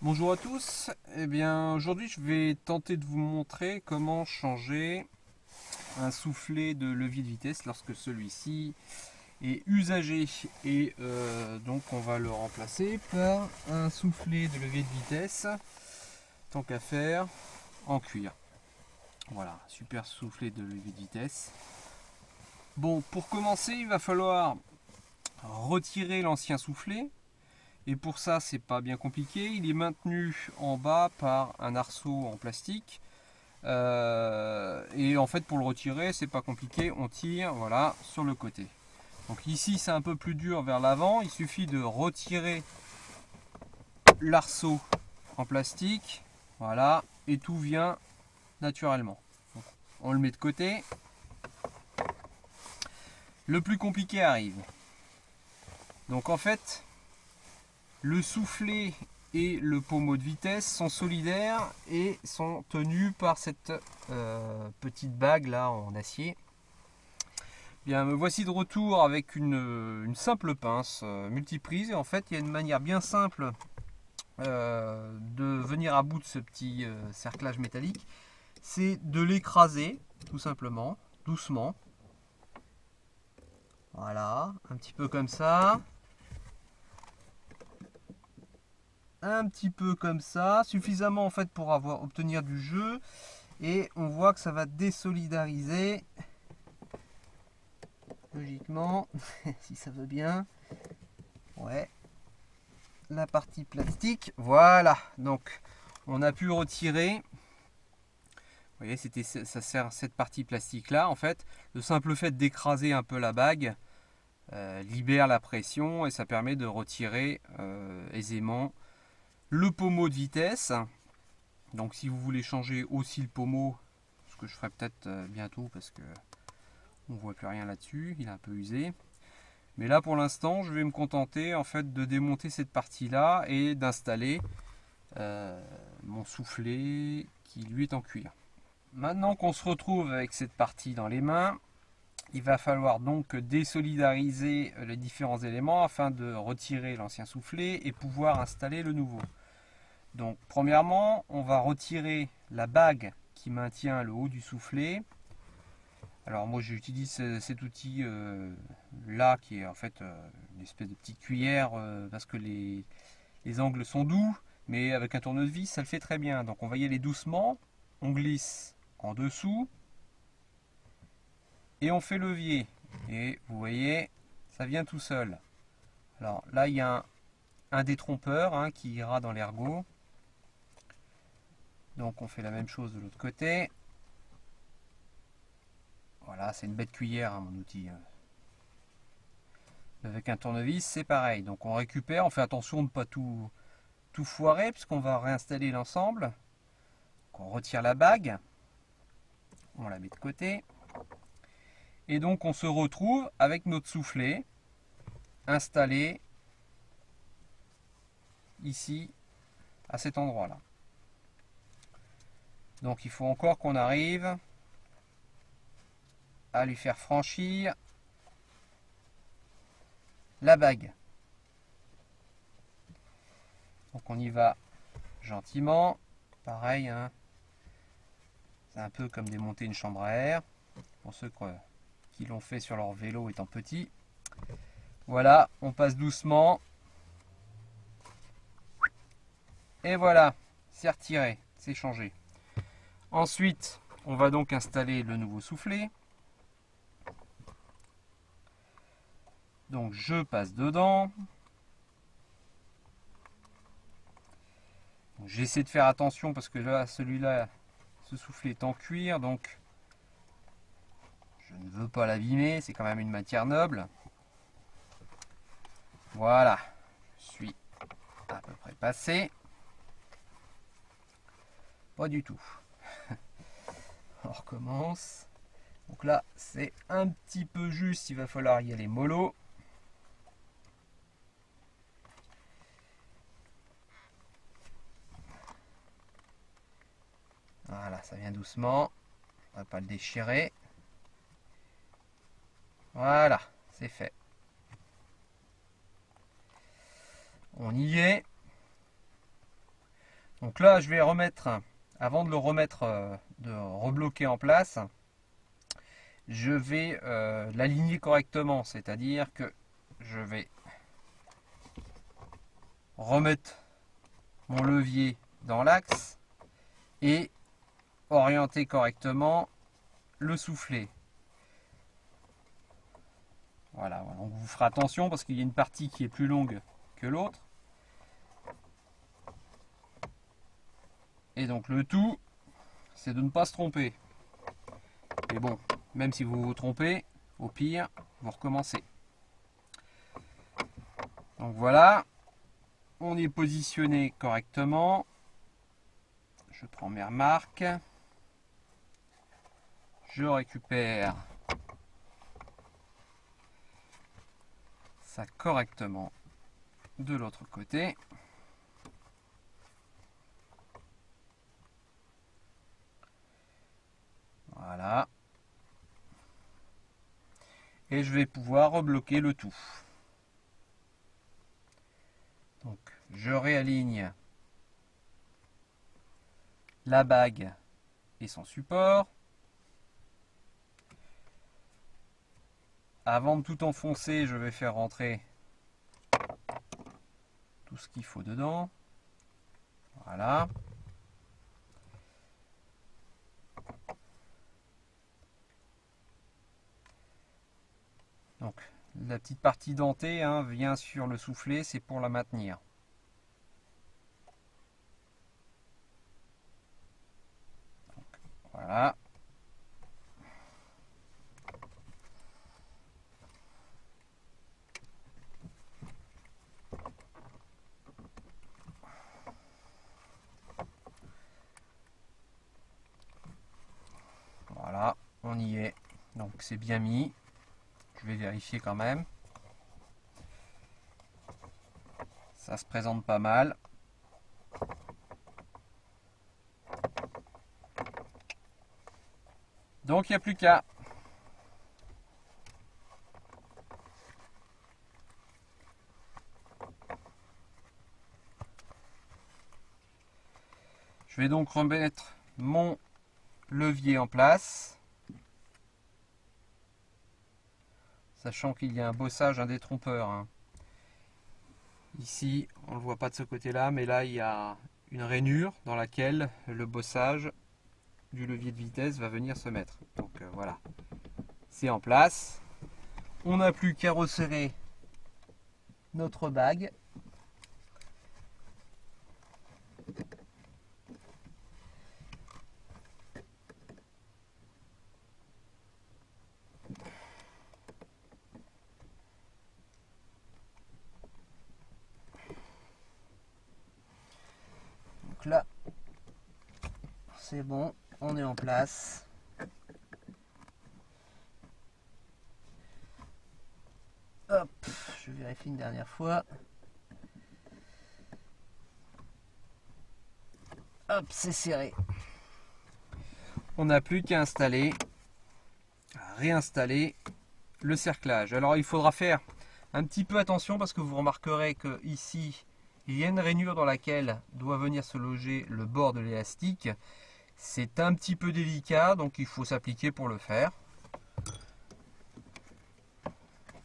Bonjour à tous, eh bien aujourd'hui je vais tenter de vous montrer comment changer un soufflet de levier de vitesse lorsque celui-ci est usagé et donc on va le remplacer par un soufflet de levier de vitesse, tant qu'à faire, en cuir. Voilà, super soufflet de levier de vitesse. Bon, pour commencer il va falloir retirer l'ancien soufflet. Et pour ça, c'est pas bien compliqué. Il est maintenu en bas par un arceau en plastique. Et en fait, pour le retirer, c'est pas compliqué. On tire, voilà, sur le côté. Donc ici, c'est un peu plus dur vers l'avant. Il suffit de retirer l'arceau en plastique. Voilà, et tout vient naturellement. Donc, on le met de côté. Le plus compliqué arrive. Donc en fait, le soufflet et le pommeau de vitesse sont solidaires et sont tenus par cette petite bague là en acier. Bien, me voici de retour avec une simple pince multiprise. Et en fait, il y a une manière bien simple de venir à bout de ce petit cerclage métallique. C'est de l'écraser, tout simplement, doucement. Voilà, un petit peu comme ça. Un petit peu comme ça, suffisamment en fait pour obtenir du jeu. Et on voit que ça va désolidariser logiquement, si ça veut bien. Ouais, la partie plastique, voilà. Donc on a pu retirer. Vous voyez, ça sert cette partie plastique là. En fait, le simple fait d'écraser un peu la bague libère la pression et ça permet de retirer aisément le pommeau de vitesse. Donc si vous voulez changer aussi le pommeau, ce que je ferai peut-être bientôt parce que on voit plus rien là-dessus, il est un peu usé. Mais là pour l'instant je vais me contenter en fait de démonter cette partie là et d'installer mon soufflet qui lui est en cuir. Maintenant qu'on se retrouve avec cette partie dans les mains, il va falloir donc désolidariser les différents éléments afin de retirer l'ancien soufflet et pouvoir installer le nouveau. Donc premièrement on va retirer la bague qui maintient le haut du soufflet. Alors moi j'utilise cet outil là qui est en fait une espèce de petite cuillère parce que les angles sont doux, mais avec un tournevis ça le fait très bien. Donc on va y aller doucement, on glisse en dessous et on fait levier. Et vous voyez, ça vient tout seul. Alors là il y a un détrompeur hein, qui ira dans l'ergot. Donc on fait la même chose de l'autre côté. Voilà, c'est une bête cuillère hein, mon outil. Avec un tournevis, c'est pareil. Donc on récupère, on fait attention de ne pas tout foirer puisqu'on va réinstaller l'ensemble. Donc on retire la bague, on la met de côté. Et donc on se retrouve avec notre soufflet installé ici à cet endroit-là. Donc il faut encore qu'on arrive à lui faire franchir la bague. Donc on y va gentiment. Pareil, hein. C'est un peu comme démonter une chambre à air. Pour ceux qui l'ont fait sur leur vélo étant petit. Voilà, on passe doucement. Et voilà, c'est retiré, c'est changé. Ensuite, on va donc installer le nouveau soufflet. Donc je passe dedans. J'essaie de faire attention parce que là, celui-là, ce soufflet est en cuir, donc je ne veux pas l'abîmer, c'est quand même une matière noble. Voilà, je suis à peu près passé. Pas du tout. On recommence. Donc là, c'est un petit peu juste, il va falloir y aller mollo. Voilà, ça vient doucement. On va pas le déchirer. Voilà, c'est fait. On y est. Donc là, je vais remettre, avant de le remettre, de rebloquer en place, je vais l'aligner correctement. C'est-à-dire que je vais remettre mon levier dans l'axe et orienter correctement le soufflet. Voilà, donc vous ferez attention parce qu'il y a une partie qui est plus longue que l'autre. Et donc le tout, c'est de ne pas se tromper. Mais bon, même si vous vous trompez, au pire, vous recommencez. Donc voilà, on est positionné correctement. Je prends mes remarques. Je récupère ça correctement de l'autre côté. Voilà. Et je vais pouvoir rebloquer le tout. Donc je réaligne la bague et son support. Avant de tout enfoncer, je vais faire rentrer tout ce qu'il faut dedans. Voilà. Donc la petite partie dentée vient sur le soufflet, c'est pour la maintenir. Donc, voilà. Voilà, on y est. Donc c'est bien mis. Je vais vérifier quand même. Ça se présente pas mal. Donc il n'y a plus qu'à. Je vais donc remettre mon levier en place. Sachant qu'il y a un bossage, un détrompeur. Ici, on ne le voit pas de ce côté-là, mais là, il y a une rainure dans laquelle le bossage du levier de vitesse va venir se mettre. Donc voilà, c'est en place. On n'a plus qu'à resserrer notre bague. Donc là, c'est bon, on est en place. Hop, je vérifie une dernière fois. Hop, c'est serré. On n'a plus qu'à réinstaller le cerclage. Alors il faudra faire un petit peu attention parce que vous remarquerez que ici il y a une rainure dans laquelle doit venir se loger le bord de l'élastique. C'est un petit peu délicat, donc il faut s'appliquer pour le faire.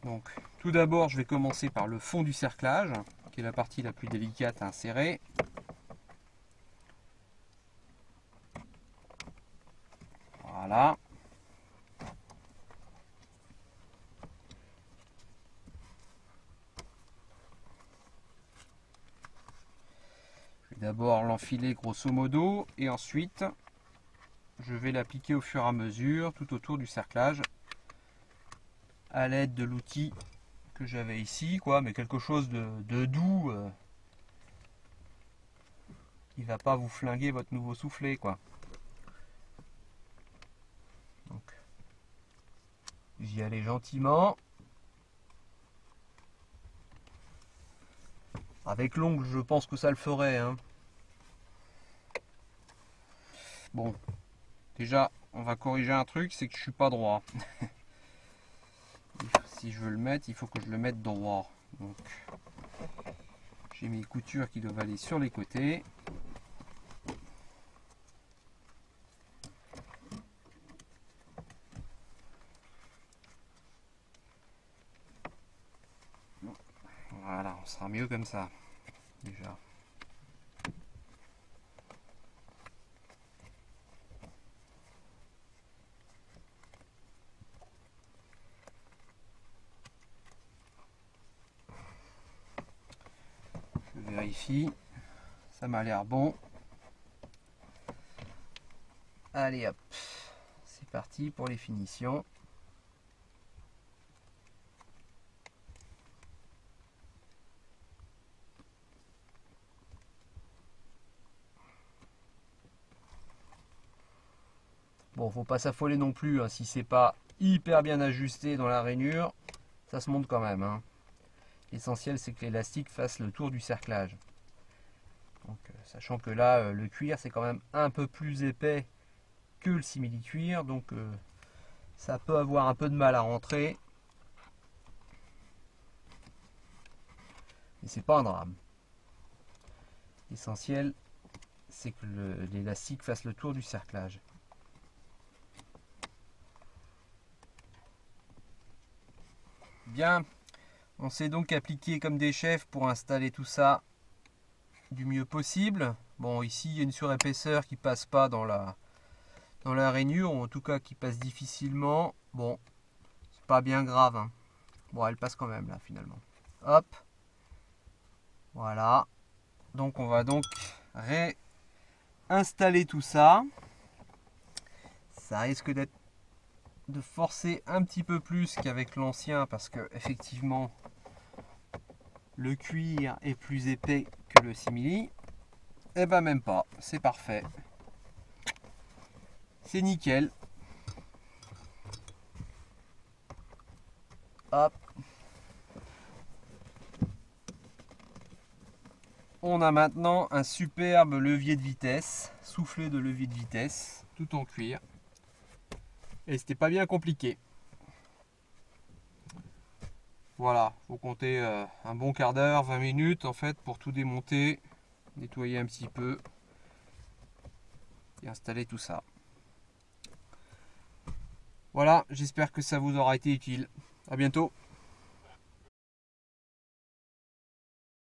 Donc tout d'abord je vais commencer par le fond du cerclage, qui est la partie la plus délicate à insérer. Voilà. Je vais d'abord l'enfiler grosso modo et ensuite je vais l'appliquer au fur et à mesure tout autour du cerclage à l'aide de l'outil que j'avais ici, mais quelque chose de doux qui va pas vous flinguer votre nouveau soufflet, Donc, j'y allais gentiment. Avec l'ongle, je pense que ça le ferait. Bon, déjà, on va corriger un truc, c'est que je suis pas droit. Si je veux le mettre, il faut que je le mette droit. Donc, j'ai mes coutures qui doivent aller sur les côtés. Voilà, on sera mieux comme ça, déjà. Je vérifie, ça m'a l'air bon. Allez hop, c'est parti pour les finitions. Bon, faut pas s'affoler non plus, hein, si c'est pas hyper bien ajusté dans la rainure, ça se monte quand même, hein. L'essentiel c'est que l'élastique fasse le tour du cerclage. Donc, sachant que là, le cuir c'est quand même un peu plus épais que le simili-cuir, donc ça peut avoir un peu de mal à rentrer. Mais c'est pas un drame. L'essentiel c'est que l'élastique fasse le tour du cerclage. Bien, on s'est donc appliqué comme des chefs pour installer tout ça du mieux possible. Bon, ici il y a une surépaisseur qui passe pas dans la rainure, ou en tout cas qui passe difficilement. Bon, c'est pas bien grave, hein. Bon, elle passe quand même là finalement. Hop, voilà. Donc on va donc réinstaller tout ça. Ça risque de forcer un petit peu plus qu'avec l'ancien, parce que effectivement le cuir est plus épais que le simili. Eh ben même pas, c'est parfait. C'est nickel. Hop. On a maintenant un superbe levier de vitesse, soufflet de levier de vitesse, tout en cuir. Et c'était pas bien compliqué. Voilà, faut compter un bon quart d'heure, 20 minutes en fait pour tout démonter, nettoyer un petit peu et installer tout ça. Voilà, j'espère que ça vous aura été utile. À bientôt.